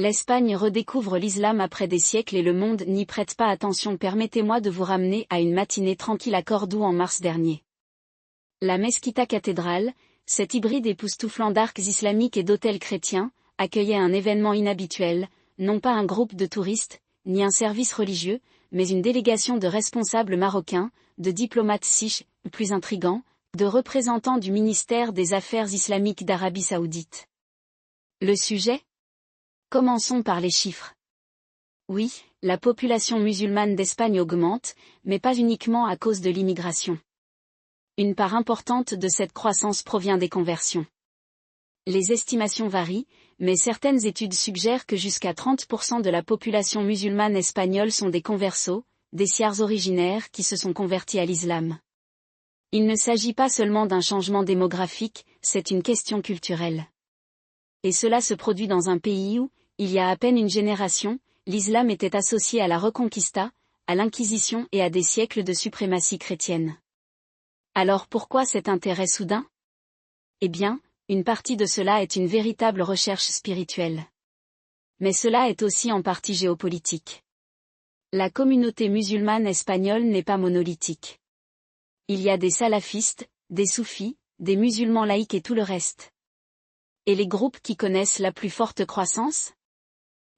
L'Espagne redécouvre l'islam après des siècles et le monde n'y prête pas attention. Permettez-moi de vous ramener à une matinée tranquille à Cordoue en mars dernier. La Mesquita cathédrale, cet hybride époustouflant d'arcs islamiques et d'hôtels chrétiens, accueillait un événement inhabituel, non pas un groupe de touristes, ni un service religieux, mais une délégation de responsables marocains, de diplomates siches, plus intrigants, de représentants du ministère des Affaires islamiques d'Arabie Saoudite. Le sujet ? Commençons par les chiffres. Oui, la population musulmane d'Espagne augmente, mais pas uniquement à cause de l'immigration. Une part importante de cette croissance provient des conversions. Les estimations varient, mais certaines études suggèrent que jusqu'à 30% de la population musulmane espagnole sont des conversos, des siars originaires qui se sont convertis à l'islam. Il ne s'agit pas seulement d'un changement démographique, c'est une question culturelle. Et cela se produit dans un pays où, il y a à peine une génération, l'islam était associé à la Reconquista, à l'Inquisition et à des siècles de suprématie chrétienne. Alors pourquoi cet intérêt soudain ? Eh bien, une partie de cela est une véritable recherche spirituelle. Mais cela est aussi en partie géopolitique. La communauté musulmane espagnole n'est pas monolithique. Il y a des salafistes, des soufis, des musulmans laïcs et tout le reste. Et les groupes qui connaissent la plus forte croissance ?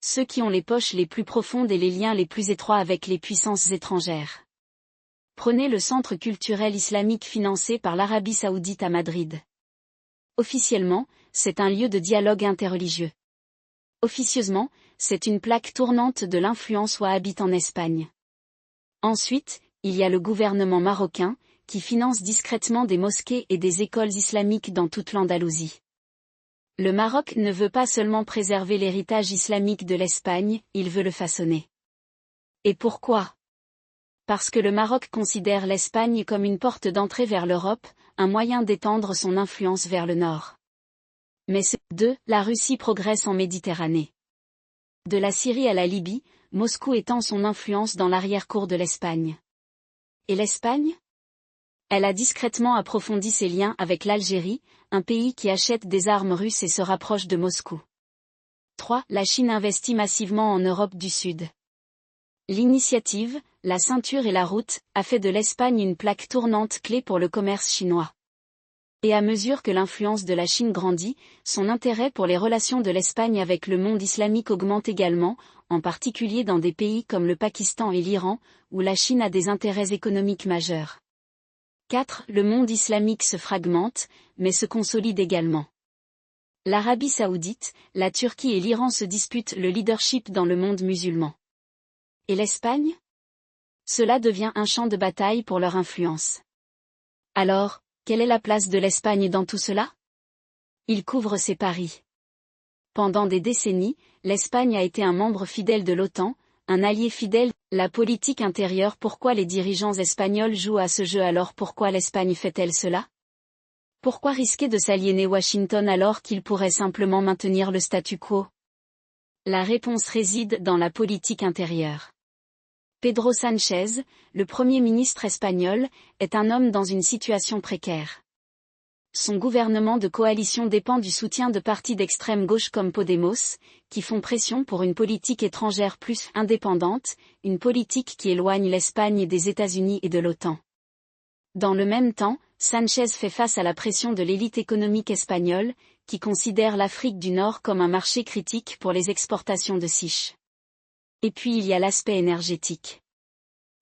Ceux qui ont les poches les plus profondes et les liens les plus étroits avec les puissances étrangères. Prenez le centre culturel islamique financé par l'Arabie Saoudite à Madrid. Officiellement, c'est un lieu de dialogue interreligieux. Officieusement, c'est une plaque tournante de l'influence wahhabite en Espagne. Ensuite, il y a le gouvernement marocain, qui finance discrètement des mosquées et des écoles islamiques dans toute l'Andalousie. Le Maroc ne veut pas seulement préserver l'héritage islamique de l'Espagne, il veut le façonner. Et pourquoi ? Parce que le Maroc considère l'Espagne comme une porte d'entrée vers l'Europe, un moyen d'étendre son influence vers le nord. Mais la Russie progresse en Méditerranée. De la Syrie à la Libye, Moscou étend son influence dans l'arrière-cour de l'Espagne. Et l'Espagne ? Elle a discrètement approfondi ses liens avec l'Algérie, un pays qui achète des armes russes et se rapproche de Moscou. 3. La Chine investit massivement en Europe du Sud. L'initiative, la ceinture et la route, a fait de l'Espagne une plaque tournante clé pour le commerce chinois. Et à mesure que l'influence de la Chine grandit, son intérêt pour les relations de l'Espagne avec le monde islamique augmente également, en particulier dans des pays comme le Pakistan et l'Iran, où la Chine a des intérêts économiques majeurs. 4. Le monde islamique se fragmente, mais se consolide également. L'Arabie Saoudite, la Turquie et l'Iran se disputent le leadership dans le monde musulman. Et l'Espagne ? Cela devient un champ de bataille pour leur influence. Alors, quelle est la place de l'Espagne dans tout cela ? Il couvre ses paris. Pendant des décennies, l'Espagne a été un membre fidèle de l'OTAN, un allié fidèle. La politique intérieure. Pourquoi les dirigeants espagnols jouent à ce jeu? Alors pourquoi l'Espagne fait-elle cela? Pourquoi risquer de s'aliéner Washington alors qu'il pourrait simplement maintenir le statu quo? La réponse réside dans la politique intérieure. Pedro Sánchez, le Premier ministre espagnol, est un homme dans une situation précaire. Son gouvernement de coalition dépend du soutien de partis d'extrême gauche comme Podemos, qui font pression pour une politique étrangère plus indépendante, une politique qui éloigne l'Espagne des États-Unis et de l'OTAN. Dans le même temps, Sánchez fait face à la pression de l'élite économique espagnole, qui considère l'Afrique du Nord comme un marché critique pour les exportations de chiche. Et puis il y a l'aspect énergétique.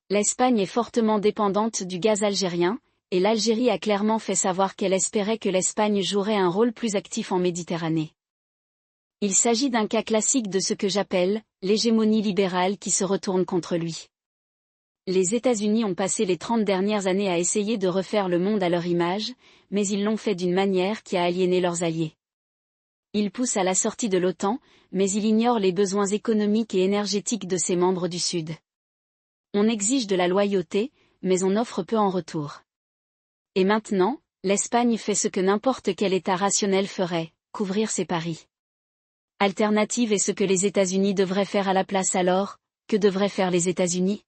L'Espagne est fortement dépendante du gaz algérien, et l'Algérie a clairement fait savoir qu'elle espérait que l'Espagne jouerait un rôle plus actif en Méditerranée. Il s'agit d'un cas classique de ce que j'appelle l'hégémonie libérale qui se retourne contre lui. Les États-Unis ont passé les 30 dernières années à essayer de refaire le monde à leur image, mais ils l'ont fait d'une manière qui a aliéné leurs alliés. Ils poussent à la sortie de l'OTAN, mais ils ignorent les besoins économiques et énergétiques de ses membres du Sud. On exige de la loyauté, mais on offre peu en retour. Et maintenant, l'Espagne fait ce que n'importe quel État rationnel ferait, couvrir ses paris. Alternative est ce que les États-Unis devraient faire à la place alors, que devraient faire les États-Unis?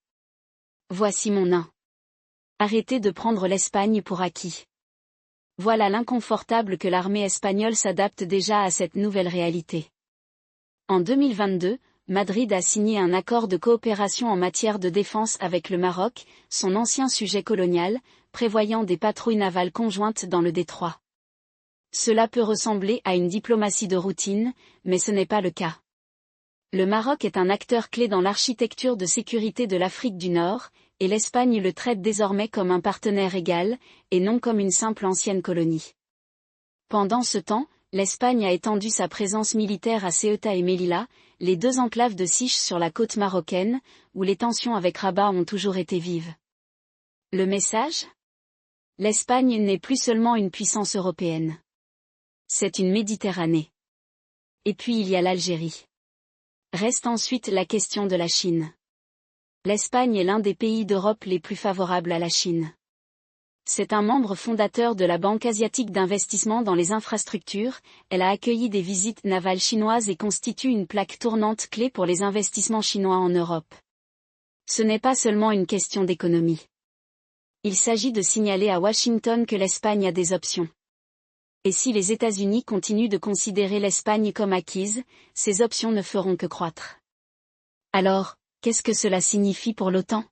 Voici mon 1. Arrêtez de prendre l'Espagne pour acquis. Voilà l'inconfortable que l'armée espagnole s'adapte déjà à cette nouvelle réalité. En 2022, Madrid a signé un accord de coopération en matière de défense avec le Maroc, son ancien sujet colonial, prévoyant des patrouilles navales conjointes dans le détroit. Cela peut ressembler à une diplomatie de routine, mais ce n'est pas le cas. Le Maroc est un acteur clé dans l'architecture de sécurité de l'Afrique du Nord, et l'Espagne le traite désormais comme un partenaire égal, et non comme une simple ancienne colonie. Pendant ce temps, l'Espagne a étendu sa présence militaire à Ceuta et Melilla, les deux enclaves de Siche sur la côte marocaine, où les tensions avec Rabat ont toujours été vives. Le message ? L'Espagne n'est plus seulement une puissance européenne. C'est une Méditerranée. Et puis il y a l'Algérie. Reste ensuite la question de la Chine. L'Espagne est l'un des pays d'Europe les plus favorables à la Chine. C'est un membre fondateur de la Banque asiatique d'investissement dans les infrastructures, elle a accueilli des visites navales chinoises et constitue une plaque tournante clé pour les investissements chinois en Europe. Ce n'est pas seulement une question d'économie. Il s'agit de signaler à Washington que l'Espagne a des options. Et si les États-Unis continuent de considérer l'Espagne comme acquise, ces options ne feront que croître. Alors, qu'est-ce que cela signifie pour l'OTAN ?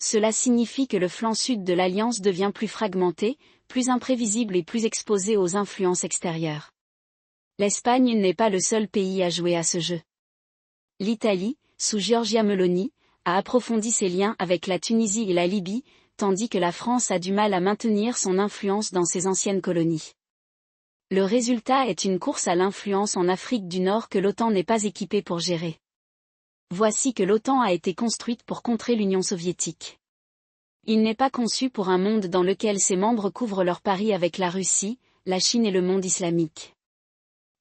Cela signifie que le flanc sud de l'Alliance devient plus fragmenté, plus imprévisible et plus exposé aux influences extérieures. L'Espagne n'est pas le seul pays à jouer à ce jeu. L'Italie, sous Giorgia Meloni, a approfondi ses liens avec la Tunisie et la Libye, tandis que la France a du mal à maintenir son influence dans ses anciennes colonies. Le résultat est une course à l'influence en Afrique du Nord que l'OTAN n'est pas équipée pour gérer. Voici que l'OTAN a été construite pour contrer l'Union soviétique. Il n'est pas conçu pour un monde dans lequel ses membres couvrent leur pari avec la Russie, la Chine et le monde islamique.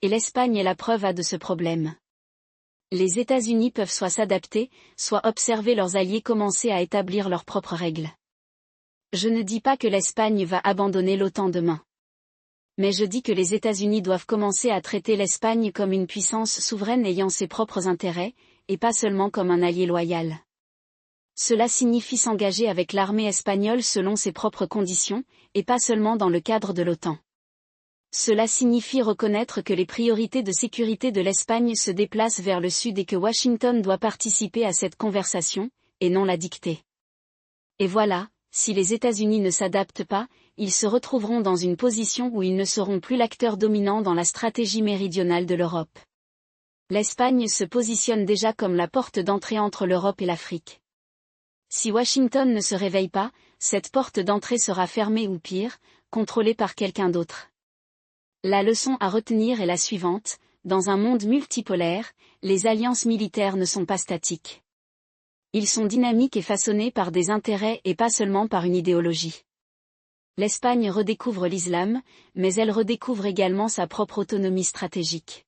Et l'Espagne est la preuve de ce problème. Les États-Unis peuvent soit s'adapter, soit observer leurs alliés commencer à établir leurs propres règles. Je ne dis pas que l'Espagne va abandonner l'OTAN demain. Mais je dis que les États-Unis doivent commencer à traiter l'Espagne comme une puissance souveraine ayant ses propres intérêts, et pas seulement comme un allié loyal. Cela signifie s'engager avec l'armée espagnole selon ses propres conditions, et pas seulement dans le cadre de l'OTAN. Cela signifie reconnaître que les priorités de sécurité de l'Espagne se déplacent vers le sud et que Washington doit participer à cette conversation, et non la dicter. Et voilà, si les États-Unis ne s'adaptent pas, ils se retrouveront dans une position où ils ne seront plus l'acteur dominant dans la stratégie méridionale de l'Europe. L'Espagne se positionne déjà comme la porte d'entrée entre l'Europe et l'Afrique. Si Washington ne se réveille pas, cette porte d'entrée sera fermée ou pire, contrôlée par quelqu'un d'autre. La leçon à retenir est la suivante, dans un monde multipolaire, les alliances militaires ne sont pas statiques. Ils sont dynamiques et façonnés par des intérêts et pas seulement par une idéologie. L'Espagne redécouvre l'islam, mais elle redécouvre également sa propre autonomie stratégique.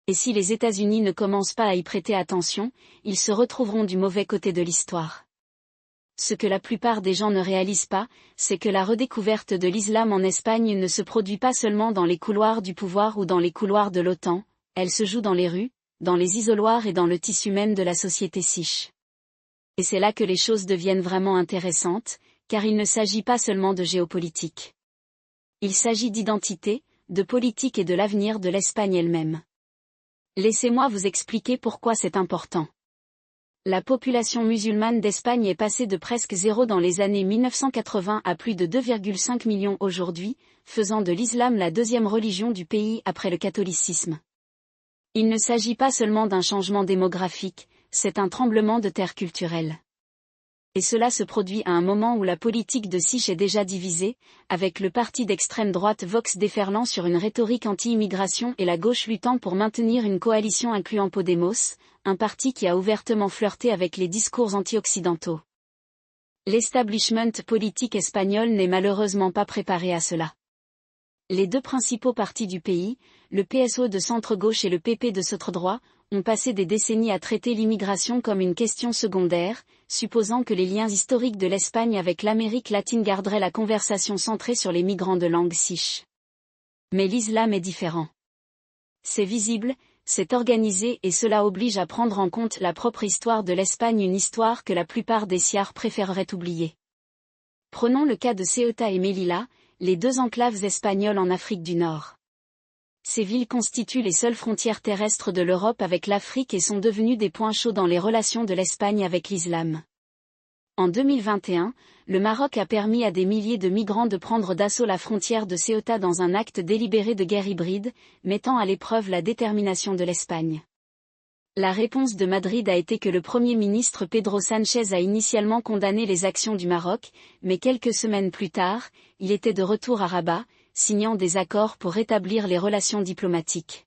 Et si les États-Unis ne commencent pas à y prêter attention, ils se retrouveront du mauvais côté de l'histoire. Ce que la plupart des gens ne réalisent pas, c'est que la redécouverte de l'islam en Espagne ne se produit pas seulement dans les couloirs du pouvoir ou dans les couloirs de l'OTAN, elle se joue dans les rues, dans les isoloirs et dans le tissu même de la société siche. Et c'est là que les choses deviennent vraiment intéressantes, car il ne s'agit pas seulement de géopolitique. Il s'agit d'identité, de politique et de l'avenir de l'Espagne elle-même. Laissez-moi vous expliquer pourquoi c'est important. La population musulmane d'Espagne est passée de presque 0 dans les années 1980 à plus de 2,5 millions aujourd'hui, faisant de l'islam la deuxième religion du pays après le catholicisme. Il ne s'agit pas seulement d'un changement démographique, c'est un tremblement de terre culturel. Et cela se produit à un moment où la politique de Siche est déjà divisée, avec le parti d'extrême droite Vox déferlant sur une rhétorique anti-immigration et la gauche luttant pour maintenir une coalition incluant Podemos, un parti qui a ouvertement flirté avec les discours anti-occidentaux. L'establishment politique espagnol n'est malheureusement pas préparé à cela. Les deux principaux partis du pays, le PSOE de centre-gauche et le PP de centre-droit, ont passé des décennies à traiter l'immigration comme une question secondaire, supposant que les liens historiques de l'Espagne avec l'Amérique latine garderaient la conversation centrée sur les migrants de langue siche. Mais l'islam est différent. C'est visible, c'est organisé et cela oblige à prendre en compte la propre histoire de l'Espagne, une histoire que la plupart des siards préféreraient oublier. Prenons le cas de Ceuta et Melilla, les deux enclaves espagnoles en Afrique du Nord. Ces villes constituent les seules frontières terrestres de l'Europe avec l'Afrique et sont devenues des points chauds dans les relations de l'Espagne avec l'islam. En 2021, le Maroc a permis à des milliers de migrants de prendre d'assaut la frontière de Ceuta dans un acte délibéré de guerre hybride, mettant à l'épreuve la détermination de l'Espagne. La réponse de Madrid a été que le Premier ministre Pedro Sánchez a initialement condamné les actions du Maroc, mais quelques semaines plus tard, il était de retour à Rabat, signant des accords pour rétablir les relations diplomatiques.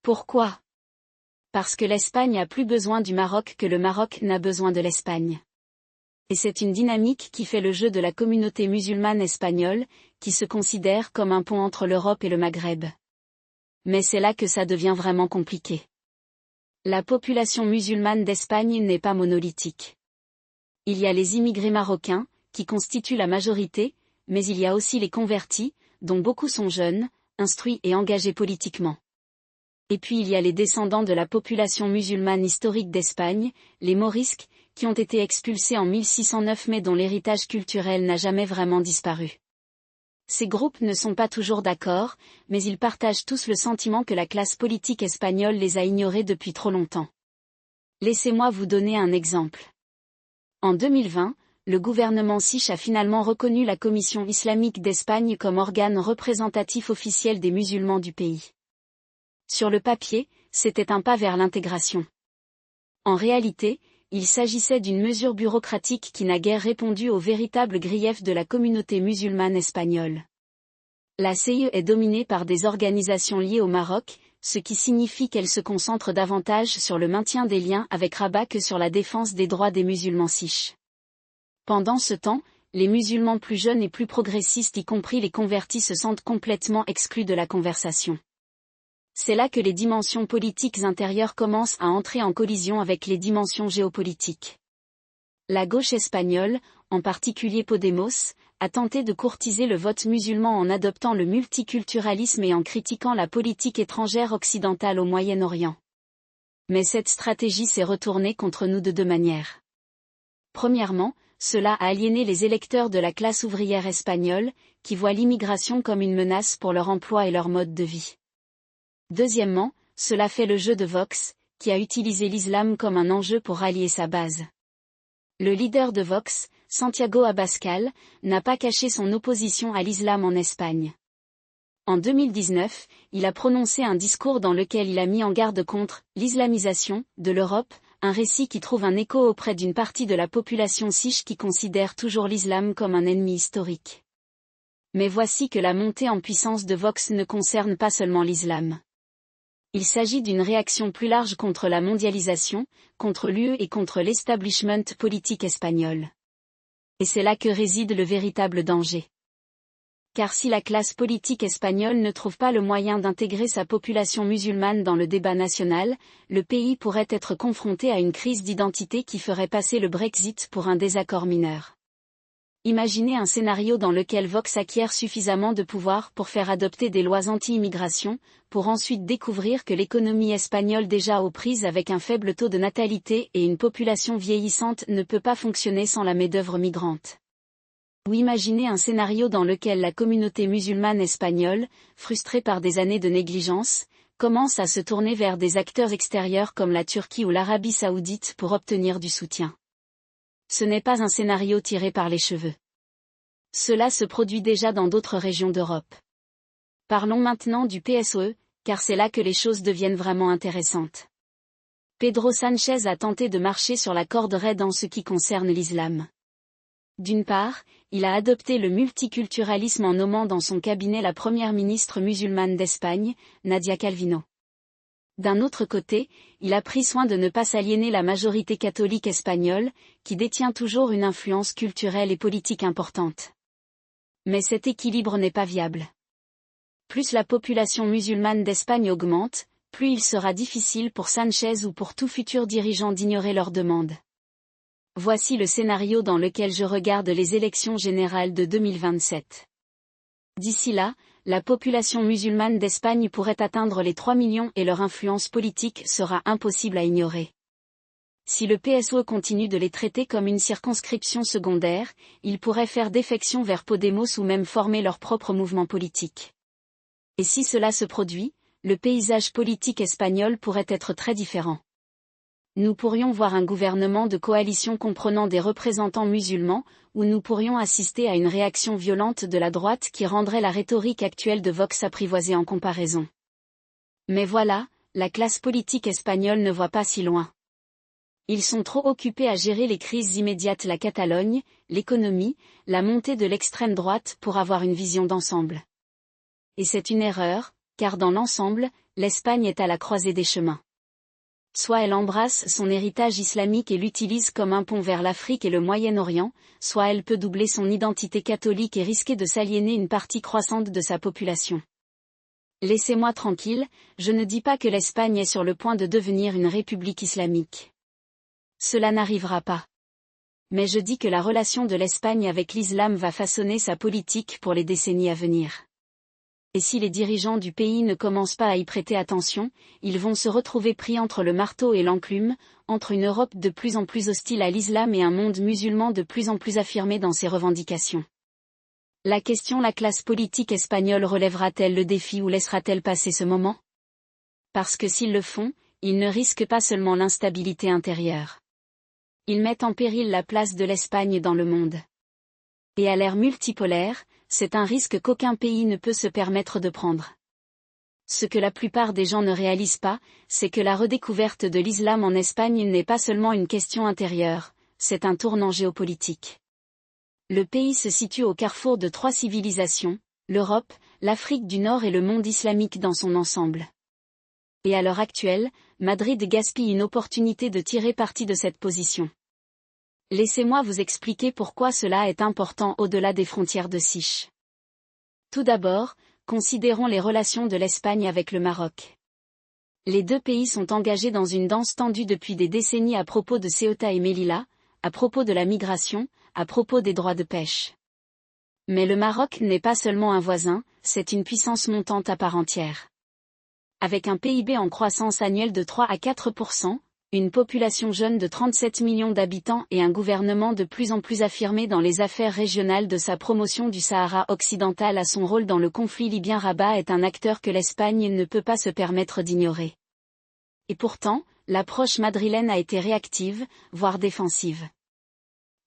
Pourquoi ? Parce que l'Espagne a plus besoin du Maroc que le Maroc n'a besoin de l'Espagne. Et c'est une dynamique qui fait le jeu de la communauté musulmane espagnole, qui se considère comme un pont entre l'Europe et le Maghreb. Mais c'est là que ça devient vraiment compliqué. La population musulmane d'Espagne n'est pas monolithique. Il y a les immigrés marocains, qui constituent la majorité, mais il y a aussi les convertis, dont beaucoup sont jeunes, instruits et engagés politiquement. Et puis il y a les descendants de la population musulmane historique d'Espagne, les Morisques, qui ont été expulsés en 1609 mais dont l'héritage culturel n'a jamais vraiment disparu. Ces groupes ne sont pas toujours d'accord, mais ils partagent tous le sentiment que la classe politique espagnole les a ignorés depuis trop longtemps. Laissez-moi vous donner un exemple. En 2020, le gouvernement Sich a finalement reconnu la Commission islamique d'Espagne comme organe représentatif officiel des musulmans du pays. Sur le papier, c'était un pas vers l'intégration. En réalité, il s'agissait d'une mesure bureaucratique qui n'a guère répondu aux véritables griefs de la communauté musulmane espagnole. La CIE est dominée par des organisations liées au Maroc, ce qui signifie qu'elle se concentre davantage sur le maintien des liens avec Rabat que sur la défense des droits des musulmans siches. Pendant ce temps, les musulmans plus jeunes et plus progressistes y compris les convertis se sentent complètement exclus de la conversation. C'est là que les dimensions politiques intérieures commencent à entrer en collision avec les dimensions géopolitiques. La gauche espagnole, en particulier Podemos, a tenté de courtiser le vote musulman en adoptant le multiculturalisme et en critiquant la politique étrangère occidentale au Moyen-Orient. Mais cette stratégie s'est retournée contre nous de deux manières. Premièrement, cela a aliéné les électeurs de la classe ouvrière espagnole, qui voient l'immigration comme une menace pour leur emploi et leur mode de vie. Deuxièmement, cela fait le jeu de Vox, qui a utilisé l'islam comme un enjeu pour rallier sa base. Le leader de Vox, Santiago Abascal, n'a pas caché son opposition à l'islam en Espagne. En 2019, il a prononcé un discours dans lequel il a mis en garde contre « l'islamisation » de l'Europe, un récit qui trouve un écho auprès d'une partie de la population siche qui considère toujours l'islam comme un ennemi historique. Mais voici que la montée en puissance de Vox ne concerne pas seulement l'islam. Il s'agit d'une réaction plus large contre la mondialisation, contre l'UE et contre l'establishment politique espagnol. Et c'est là que réside le véritable danger. Car si la classe politique espagnole ne trouve pas le moyen d'intégrer sa population musulmane dans le débat national, le pays pourrait être confronté à une crise d'identité qui ferait passer le Brexit pour un désaccord mineur. Imaginez un scénario dans lequel Vox acquiert suffisamment de pouvoir pour faire adopter des lois anti-immigration, pour ensuite découvrir que l'économie espagnole déjà aux prises avec un faible taux de natalité et une population vieillissante ne peut pas fonctionner sans la main-d'œuvre migrante. Ou imaginez un scénario dans lequel la communauté musulmane espagnole, frustrée par des années de négligence, commence à se tourner vers des acteurs extérieurs comme la Turquie ou l'Arabie saoudite pour obtenir du soutien. Ce n'est pas un scénario tiré par les cheveux. Cela se produit déjà dans d'autres régions d'Europe. Parlons maintenant du PSOE, car c'est là que les choses deviennent vraiment intéressantes. Pedro Sánchez a tenté de marcher sur la corde raide en ce qui concerne l'islam. D'une part, il a adopté le multiculturalisme en nommant dans son cabinet la première ministre musulmane d'Espagne, Nadia Calvino. D'un autre côté, il a pris soin de ne pas s'aliéner la majorité catholique espagnole, qui détient toujours une influence culturelle et politique importante. Mais cet équilibre n'est pas viable. Plus la population musulmane d'Espagne augmente, plus il sera difficile pour Sánchez ou pour tout futur dirigeant d'ignorer leurs demandes. Voici le scénario dans lequel je regarde les élections générales de 2027. D'ici là, la population musulmane d'Espagne pourrait atteindre les 3 millions et leur influence politique sera impossible à ignorer. Si le PSOE continue de les traiter comme une circonscription secondaire, ils pourraient faire défection vers Podemos ou même former leur propre mouvement politique. Et si cela se produit, le paysage politique espagnol pourrait être très différent. Nous pourrions voir un gouvernement de coalition comprenant des représentants musulmans, ou nous pourrions assister à une réaction violente de la droite qui rendrait la rhétorique actuelle de Vox apprivoisée en comparaison. Mais voilà, la classe politique espagnole ne voit pas si loin. Ils sont trop occupés à gérer les crises immédiates, la Catalogne, l'économie, la montée de l'extrême droite pour avoir une vision d'ensemble. Et c'est une erreur, car dans l'ensemble, l'Espagne est à la croisée des chemins. Soit elle embrasse son héritage islamique et l'utilise comme un pont vers l'Afrique et le Moyen-Orient, soit elle peut doubler son identité catholique et risquer de s'aliéner une partie croissante de sa population. Laissez-moi tranquille, je ne dis pas que l'Espagne est sur le point de devenir une république islamique. Cela n'arrivera pas. Mais je dis que la relation de l'Espagne avec l'islam va façonner sa politique pour les décennies à venir. Et si les dirigeants du pays ne commencent pas à y prêter attention, ils vont se retrouver pris entre le marteau et l'enclume, entre une Europe de plus en plus hostile à l'islam et un monde musulman de plus en plus affirmé dans ses revendications. La question: la classe politique espagnole relèvera-t-elle le défi ou laissera-t-elle passer ce moment? Parce que s'ils le font, ils ne risquent pas seulement l'instabilité intérieure. Ils mettent en péril la place de l'Espagne dans le monde. Et à l'ère multipolaire, c'est un risque qu'aucun pays ne peut se permettre de prendre. Ce que la plupart des gens ne réalisent pas, c'est que la redécouverte de l'islam en Espagne n'est pas seulement une question intérieure, c'est un tournant géopolitique. Le pays se situe au carrefour de 3 civilisations, l'Europe, l'Afrique du Nord et le monde islamique dans son ensemble. Et à l'heure actuelle, Madrid gaspille une opportunité de tirer parti de cette position. Laissez-moi vous expliquer pourquoi cela est important au-delà des frontières de Sich. Tout d'abord, considérons les relations de l'Espagne avec le Maroc. Les deux pays sont engagés dans une danse tendue depuis des décennies à propos de Ceuta et Melilla, à propos de la migration, à propos des droits de pêche. Mais le Maroc n'est pas seulement un voisin, c'est une puissance montante à part entière. Avec un PIB en croissance annuelle de 3 à 4%, une population jeune de 37 millions d'habitants et un gouvernement de plus en plus affirmé dans les affaires régionales, de sa promotion du Sahara occidental à son rôle dans le conflit libyen, Rabat est un acteur que l'Espagne ne peut pas se permettre d'ignorer. Et pourtant, l'approche madrilène a été réactive, voire défensive.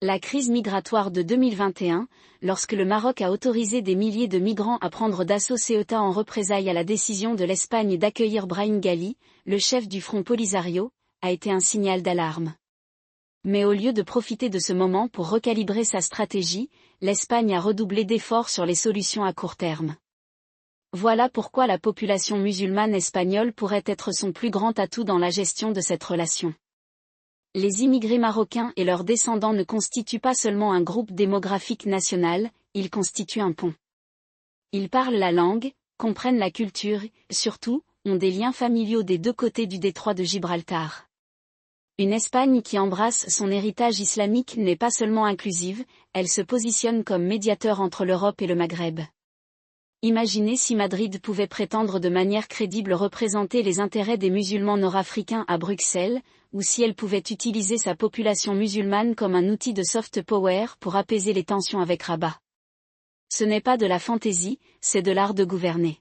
La crise migratoire de 2021, lorsque le Maroc a autorisé des milliers de migrants à prendre d'assaut Ceuta en représailles à la décision de l'Espagne d'accueillir Brahim Ghali, le chef du Front Polisario, a été un signal d'alarme. Mais au lieu de profiter de ce moment pour recalibrer sa stratégie, l'Espagne a redoublé d'efforts sur les solutions à court terme. Voilà pourquoi la population musulmane espagnole pourrait être son plus grand atout dans la gestion de cette relation. Les immigrés marocains et leurs descendants ne constituent pas seulement un groupe démographique national, ils constituent un pont. Ils parlent la langue, comprennent la culture, et surtout, ont des liens familiaux des deux côtés du détroit de Gibraltar. Une Espagne qui embrasse son héritage islamique n'est pas seulement inclusive, elle se positionne comme médiateur entre l'Europe et le Maghreb. Imaginez si Madrid pouvait prétendre de manière crédible représenter les intérêts des musulmans nord-africains à Bruxelles, ou si elle pouvait utiliser sa population musulmane comme un outil de soft power pour apaiser les tensions avec Rabat. Ce n'est pas de la fantaisie, c'est de l'art de gouverner.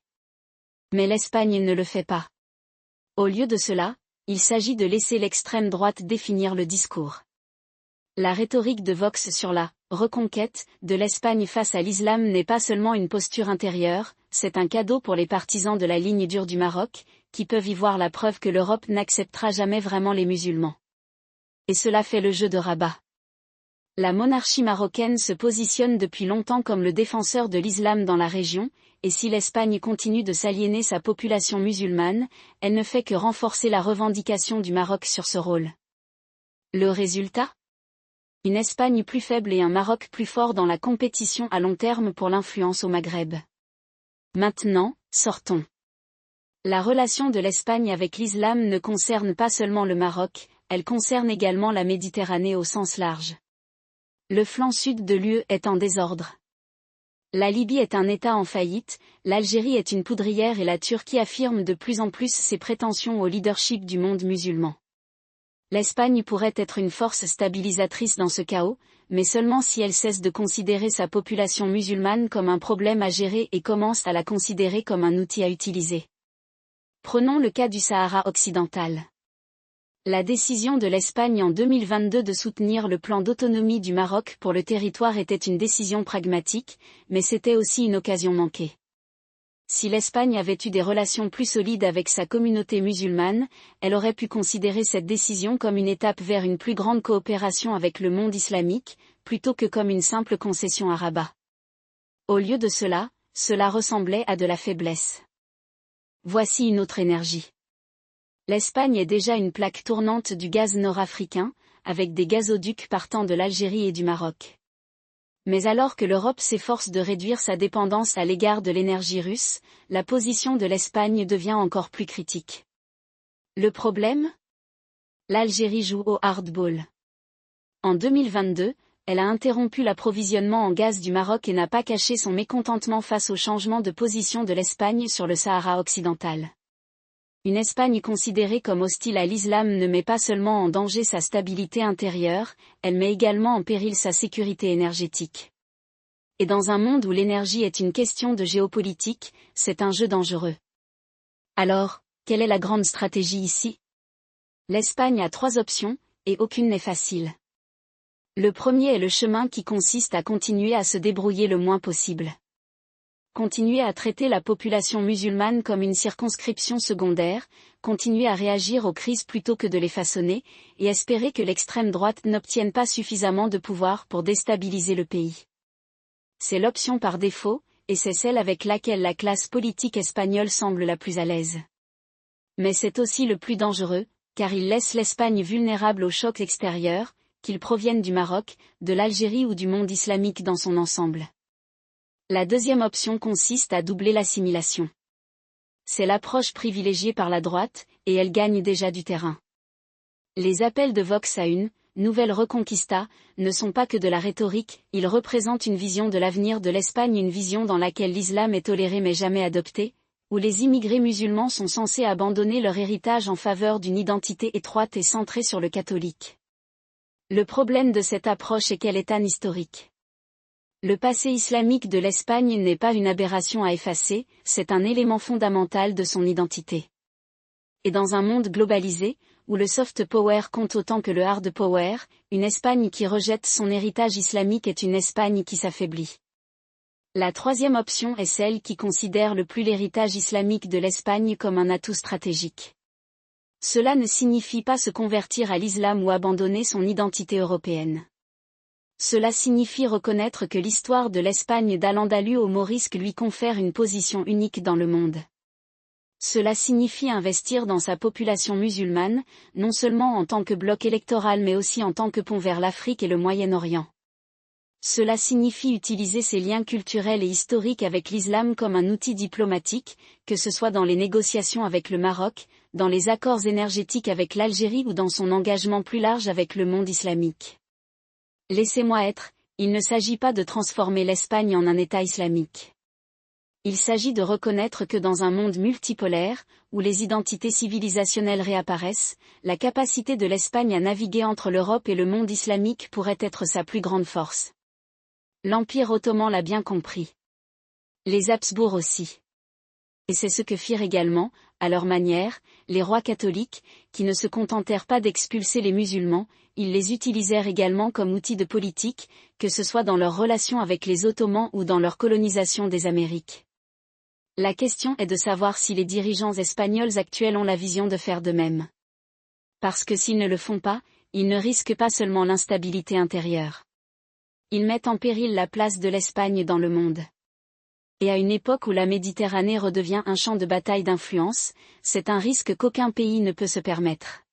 Mais l'Espagne ne le fait pas. Au lieu de cela, il s'agit de laisser l'extrême droite définir le discours. La rhétorique de Vox sur la reconquête de l'Espagne face à l'islam n'est pas seulement une posture intérieure, c'est un cadeau pour les partisans de la ligne dure du Maroc, qui peuvent y voir la preuve que l'Europe n'acceptera jamais vraiment les musulmans. Et cela fait le jeu de Rabat. La monarchie marocaine se positionne depuis longtemps comme le défenseur de l'islam dans la région, et si l'Espagne continue de s'aliéner sa population musulmane, elle ne fait que renforcer la revendication du Maroc sur ce rôle. Le résultat ? Une Espagne plus faible et un Maroc plus fort dans la compétition à long terme pour l'influence au Maghreb. Maintenant, sortons. La relation de l'Espagne avec l'islam ne concerne pas seulement le Maroc, elle concerne également la Méditerranée au sens large. Le flanc sud de l'UE est en désordre. La Libye est un État en faillite, l'Algérie est une poudrière et la Turquie affirme de plus en plus ses prétentions au leadership du monde musulman. L'Espagne pourrait être une force stabilisatrice dans ce chaos, mais seulement si elle cesse de considérer sa population musulmane comme un problème à gérer et commence à la considérer comme un outil à utiliser. Prenons le cas du Sahara occidental. La décision de l'Espagne en 2022 de soutenir le plan d'autonomie du Maroc pour le territoire était une décision pragmatique, mais c'était aussi une occasion manquée. Si l'Espagne avait eu des relations plus solides avec sa communauté musulmane, elle aurait pu considérer cette décision comme une étape vers une plus grande coopération avec le monde islamique, plutôt que comme une simple concession à Rabat. Au lieu de cela, cela ressemblait à de la faiblesse. Voici une autre énergie. L'Espagne est déjà une plaque tournante du gaz nord-africain, avec des gazoducs partant de l'Algérie et du Maroc. Mais alors que l'Europe s'efforce de réduire sa dépendance à l'égard de l'énergie russe, la position de l'Espagne devient encore plus critique. Le problème ? L'Algérie joue au hardball. En 2022, elle a interrompu l'approvisionnement en gaz du Maroc et n'a pas caché son mécontentement face au changement de position de l'Espagne sur le Sahara occidental. Une Espagne considérée comme hostile à l'islam ne met pas seulement en danger sa stabilité intérieure, elle met également en péril sa sécurité énergétique. Et dans un monde où l'énergie est une question de géopolitique, c'est un jeu dangereux. Alors, quelle est la grande stratégie ici ? L'Espagne a 3 options, et aucune n'est facile. Le premier est le chemin qui consiste à continuer à se débrouiller le moins possible. Continuer à traiter la population musulmane comme une circonscription secondaire, continuer à réagir aux crises plutôt que de les façonner, et espérer que l'extrême droite n'obtienne pas suffisamment de pouvoir pour déstabiliser le pays. C'est l'option par défaut, et c'est celle avec laquelle la classe politique espagnole semble la plus à l'aise. Mais c'est aussi le plus dangereux, car il laisse l'Espagne vulnérable aux chocs extérieurs, qu'ils proviennent du Maroc, de l'Algérie ou du monde islamique dans son ensemble. La deuxième option consiste à doubler l'assimilation. C'est l'approche privilégiée par la droite, et elle gagne déjà du terrain. Les appels de Vox à une « nouvelle reconquista » ne sont pas que de la rhétorique, ils représentent une vision de l'avenir de l'Espagne, une vision dans laquelle l'islam est toléré mais jamais adopté, où les immigrés musulmans sont censés abandonner leur héritage en faveur d'une identité étroite et centrée sur le catholique. Le problème de cette approche est qu'elle est anhistorique. Le passé islamique de l'Espagne n'est pas une aberration à effacer, c'est un élément fondamental de son identité. Et dans un monde globalisé, où le soft power compte autant que le hard power, une Espagne qui rejette son héritage islamique est une Espagne qui s'affaiblit. La troisième option est celle qui considère le plus l'héritage islamique de l'Espagne comme un atout stratégique. Cela ne signifie pas se convertir à l'islam ou abandonner son identité européenne. Cela signifie reconnaître que l'histoire de l'Espagne d'Al-Andalus au Morisque lui confère une position unique dans le monde. Cela signifie investir dans sa population musulmane, non seulement en tant que bloc électoral mais aussi en tant que pont vers l'Afrique et le Moyen-Orient. Cela signifie utiliser ses liens culturels et historiques avec l'islam comme un outil diplomatique, que ce soit dans les négociations avec le Maroc, dans les accords énergétiques avec l'Algérie ou dans son engagement plus large avec le monde islamique. Laissez-moi être, il ne s'agit pas de transformer l'Espagne en un État islamique. Il s'agit de reconnaître que dans un monde multipolaire, où les identités civilisationnelles réapparaissent, la capacité de l'Espagne à naviguer entre l'Europe et le monde islamique pourrait être sa plus grande force. L'Empire ottoman l'a bien compris. Les Habsbourg aussi. Et c'est ce que firent également, à leur manière, les rois catholiques, qui ne se contentèrent pas d'expulser les musulmans, ils les utilisèrent également comme outil de politique, que ce soit dans leurs relations avec les Ottomans ou dans leur colonisation des Amériques. La question est de savoir si les dirigeants espagnols actuels ont la vision de faire de même. Parce que s'ils ne le font pas, ils ne risquent pas seulement l'instabilité intérieure. Ils mettent en péril la place de l'Espagne dans le monde. Et à une époque où la Méditerranée redevient un champ de bataille d'influence, c'est un risque qu'aucun pays ne peut se permettre.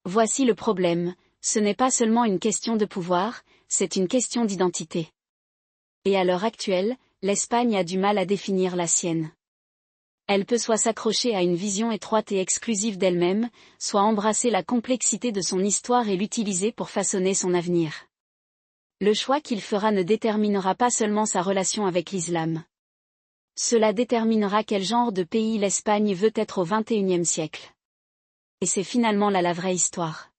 Voici le problème, ce n'est pas seulement une question de pouvoir, c'est une question d'identité. Et à l'heure actuelle, l'Espagne a du mal à définir la sienne. Elle peut soit s'accrocher à une vision étroite et exclusive d'elle-même, soit embrasser la complexité de son histoire et l'utiliser pour façonner son avenir. Le choix qu'il fera ne déterminera pas seulement sa relation avec l'islam. Cela déterminera quel genre de pays l'Espagne veut être au XXIe siècle. Et c'est finalement là la vraie histoire.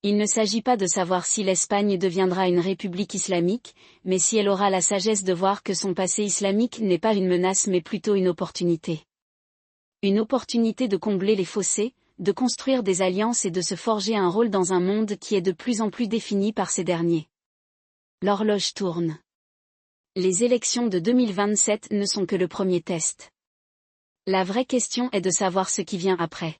Il ne s'agit pas de savoir si l'Espagne deviendra une république islamique, mais si elle aura la sagesse de voir que son passé islamique n'est pas une menace mais plutôt une opportunité. Une opportunité de combler les fossés, de construire des alliances et de se forger un rôle dans un monde qui est de plus en plus défini par ces derniers. L'horloge tourne. Les élections de 2027 ne sont que le premier test. La vraie question est de savoir ce qui vient après.